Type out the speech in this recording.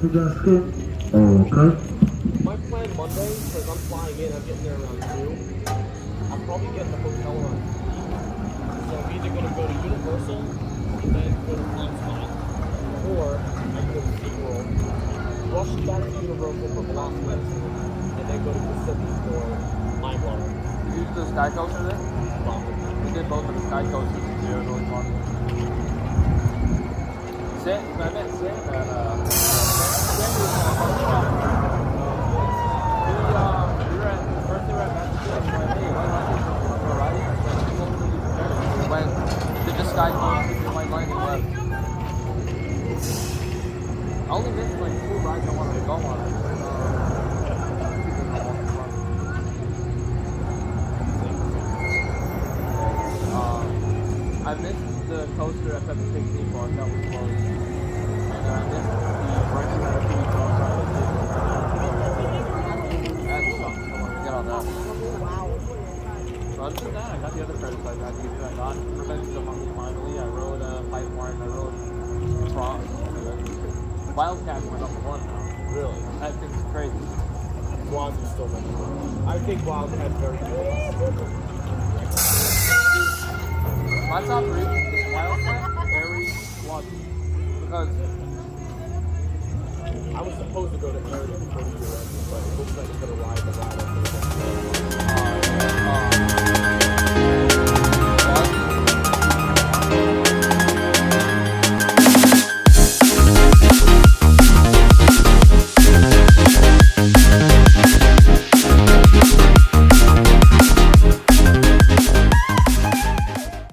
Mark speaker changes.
Speaker 1: Okay.
Speaker 2: My plan Monday, because I'm flying in, I'm getting there around 2. I'll probably get in the hotel around 3. So I'm either going to go to Universal and then go to Hotspots, or I can go to SeaWorld, rush back to Universal for Velocipaster, and then go to Kissimmee for Mind Blower.
Speaker 3: Did you do the Sky Coaster there?
Speaker 2: Probably.
Speaker 3: We did both of the Sky Coasters this year. It was really fun. Sam, I met Sam at Sam was we were at first they were at Massachusetts. We're like, hey, White Lightning from Variety. Like, we went, did the Sky Coaster, did White Lightning left. I only missed like 2 rides I wanted to go on. I missed the coaster at Pepper Pig theme park, that was closed. And I missed the Branching Out of Food Truck ride. That sucks, I wanted to get on that. But other than that, I got the other credits I got. I got Revenge of the Mummy finally, I rode Pipeline, I rode Cross. Wildcat went up to 1 now.
Speaker 2: Really?
Speaker 3: That thing's crazy.
Speaker 2: Swansea still number 1. I think Wildcat's very good.
Speaker 3: My top 3 is Wildcat, Aerie, Swansea. Because
Speaker 2: I was supposed to go to Aerie before the year ended, but it looks like it's going to ride the ride.